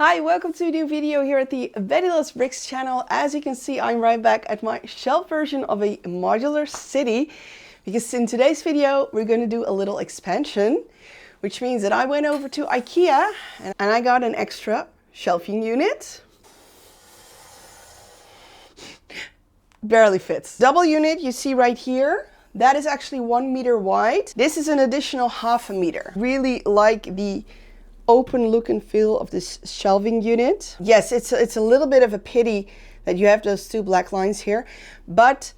Hi, welcome to a new video here at the BettyLovesBricks channel. As you can see, I'm right back at my shelf version of a modular city, because in today's video we're going to do a little expansion, which means that I went over to IKEA and I got an extra shelving unit. Barely fits. Double unit you see right here. That is actually 1 meter wide. This is an additional ½ meter. Really like the open look and feel of this shelving unit. Yes, it's a little bit of a pity that you have those two black lines here, but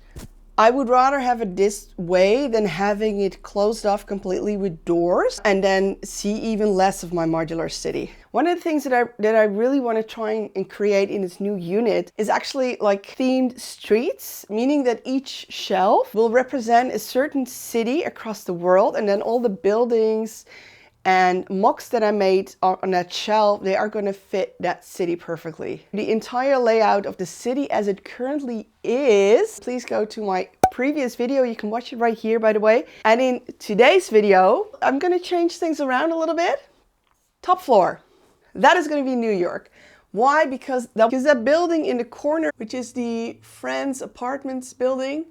I would rather have it this way than having it closed off completely with doors and then see even less of my modular city. One of the things that I really want to try and create in this new unit is actually like themed streets, meaning that each shelf will represent a certain city across the world, and then all the buildings and mocks that I made on that shelf, they are going to fit that city perfectly. The entire layout of the city as it currently is, please go to my previous video. You can watch it right here, by the way. And in today's video, I'm going to change things around a little bit. Top floor. That is going to be New York. Why? Because that building in the corner, which is the Friends Apartments building,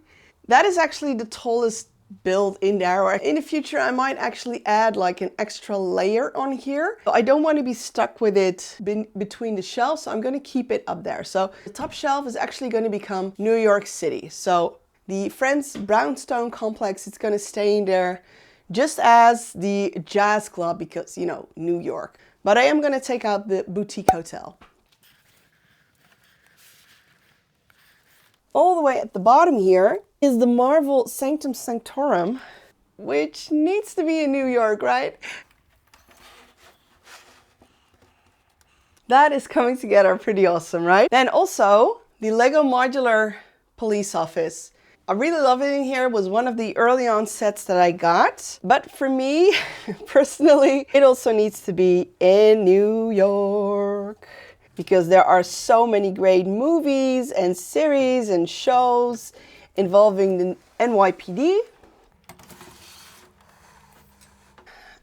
that is actually the tallest build in there. In the future I might actually add like an extra layer on here. I don't want to be stuck with it between the shelves, so I'm going to keep it up there. So the top shelf is actually going to become New York City. So the Friends brownstone complex, it's going to stay in there, just as the jazz club, because you know, New York. But I am going to take out the boutique hotel. All the way at the bottom here is the Marvel Sanctum Sanctorum, which needs to be in New York, right? That is coming together pretty awesome, right? Then also the LEGO Modular Police Office. I really love it in here. It was one of the early on sets that I got. But for me, personally, it also needs to be in New York, because there are so many great movies and series and shows involving the NYPD.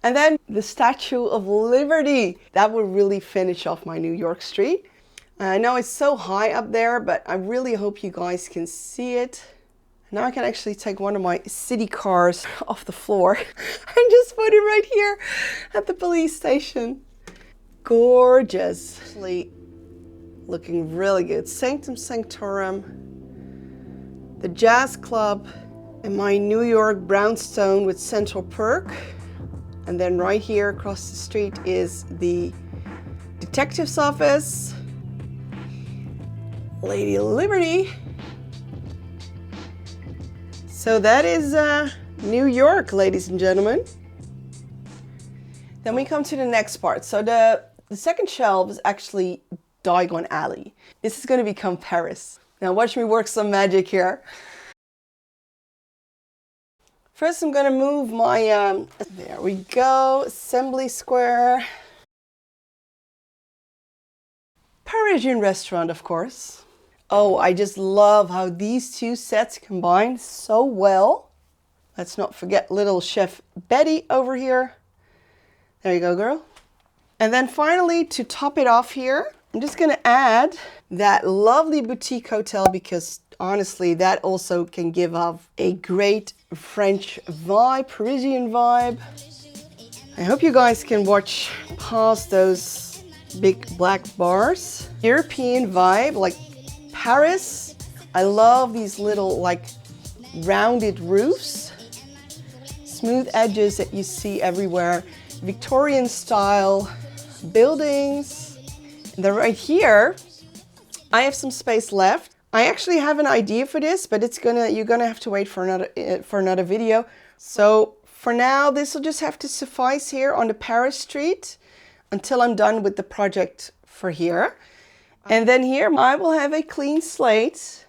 And then the Statue of Liberty. That will really finish off my New York street. I know it's so high up there, but I really hope you guys can see it. Now I can actually take one of my city cars off the floor and just put it right here at the police station. Gorgeous. Actually, looking really good. Sanctum Sanctorum, the Jazz Club, and my New York brownstone with Central Perk. And then right here across the street is the detective's office, Lady Liberty. So that is New York, ladies and gentlemen. Then we come to the next part. So the second shelf is actually Diagon Alley. This is going to become Paris. Now watch me work some magic here. First I'm going to move my, there we go, assembly square. Parisian Restaurant, of course. Oh, I just love how these two sets combine so well. Let's not forget little Chef Betty over here. There you go, girl. And then finally, to top it off here, I'm just going to add that lovely boutique hotel, because honestly, that also can give off a great French vibe, Parisian vibe. I hope you guys can watch past those big black bars. European vibe, like Paris. I love these little like rounded roofs, smooth edges that you see everywhere, Victorian style buildings. And then right here, I have some space left. I actually have an idea for this, but you're gonna have to wait for another video. So for now, this will just have to suffice here on the Paris street until I'm done with the project for here. And then here, I will have a clean slate.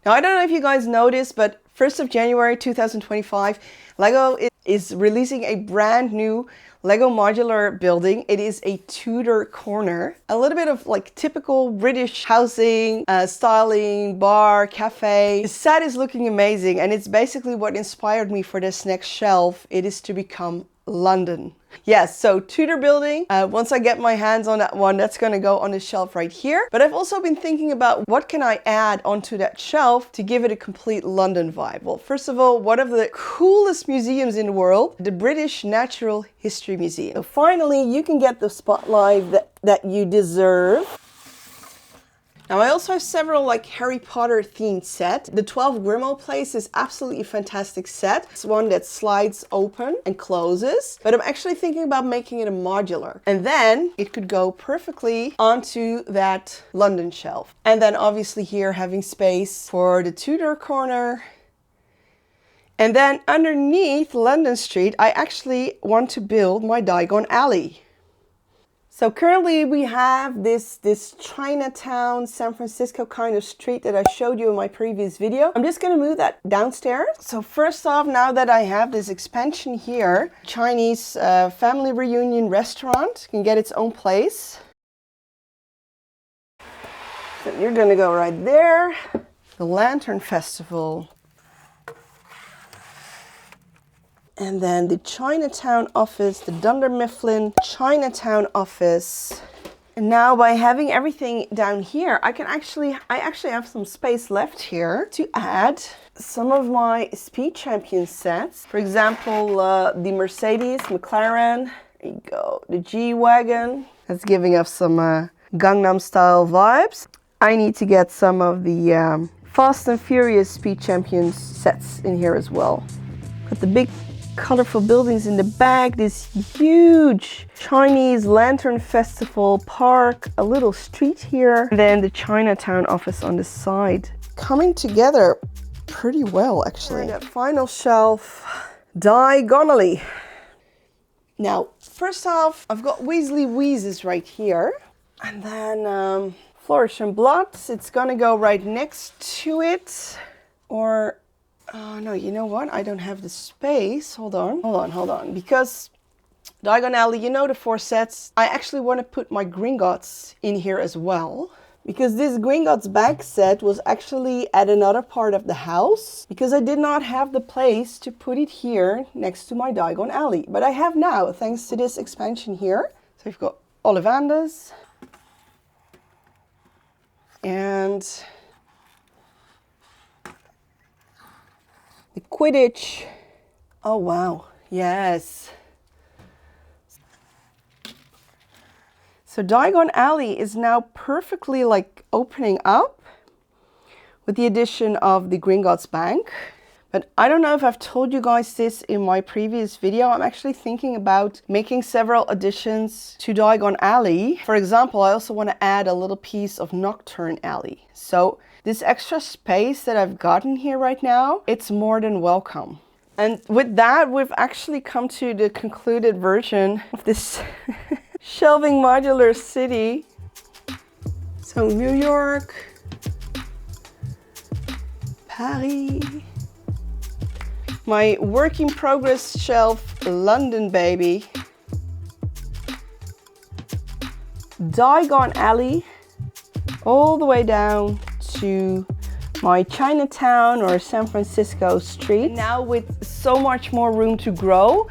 Now, I don't know if you guys noticed, but 1st of January 2025, LEGO is releasing a brand new LEGO Modular Building. It is a Tudor corner. A little bit of like typical British housing, styling, bar, cafe. The set is looking amazing, and it's basically what inspired me for this next shelf. It is to become London. Yes, so Tudor building. Once I get my hands on that one, that's gonna go on the shelf right here. But I've also been thinking about what can I add onto that shelf to give it a complete London vibe. Well, first of all, one of the coolest museums in the world, the British Natural History Museum. So finally, you can get the spotlight that you deserve. Now I also have several like Harry Potter themed sets. The 12 Grimmauld Place is absolutely a fantastic set. It's one that slides open and closes, but I'm actually thinking about making it a modular. And then it could go perfectly onto that London shelf. And then obviously here having space for the Tudor corner. And then underneath London Street, I actually want to build my Diagon alley. So currently we have this Chinatown, San Francisco kind of street that I showed you in my previous video. I'm just gonna move that downstairs. So first off, now that I have this expansion here, Chinese family reunion restaurant can get its own place. So you're gonna go right there. The Lantern Festival. And then the Chinatown office, the Dunder Mifflin Chinatown office. And now by having everything down here, I actually have some space left here to add some of my Speed Champion sets. For example, the Mercedes, McLaren, there you go, the G-Wagon. That's giving us some Gangnam style vibes. I need to get some of the Fast and Furious Speed Champions sets in here as well. Got the big colorful buildings in the back, this huge Chinese Lantern Festival park, a little street here, and then the Chinatown office on the side. Coming together pretty well, actually. And that final shelf, diagonally. Now, first off, I've got Weasley Wheezes right here, and then Flourish and Blotts, it's gonna go right next to it, or oh no, you know what? I don't have the space. Hold on. Because Diagon Alley, you know the 4 sets. I actually want to put my Gringotts in here as well. Because this Gringotts bag set was actually at another part of the house. Because I did not have the place to put it here next to my Diagon Alley. But I have now, thanks to this expansion here. So we've got Ollivanders. And the Quidditch. Oh wow, yes. So Diagon Alley is now perfectly like opening up with the addition of the Gringotts Bank. But I don't know if I've told you guys this in my previous video. I'm actually thinking about making several additions to Diagon Alley. For example, I also want to add a little piece of Nocturne Alley. So this extra space that I've gotten here right now, it's more than welcome. And with that, we've actually come to the concluded version of this shelving modular city. So New York, Paris, my work in progress shelf, London baby, Diagon Alley, all the way down to my Chinatown or San Francisco street. Now with so much more room to grow,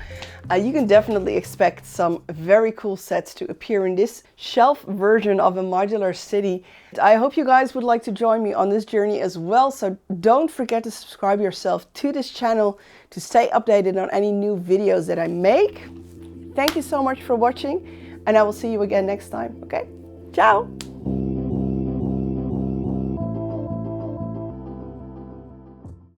you can definitely expect some very cool sets to appear in this shelf version of a modular city. I hope you guys would like to join me on this journey as well, so don't forget to subscribe yourself to this channel to stay updated on any new videos that I make. Thank you so much for watching, and I will see you again next time, okay? Ciao!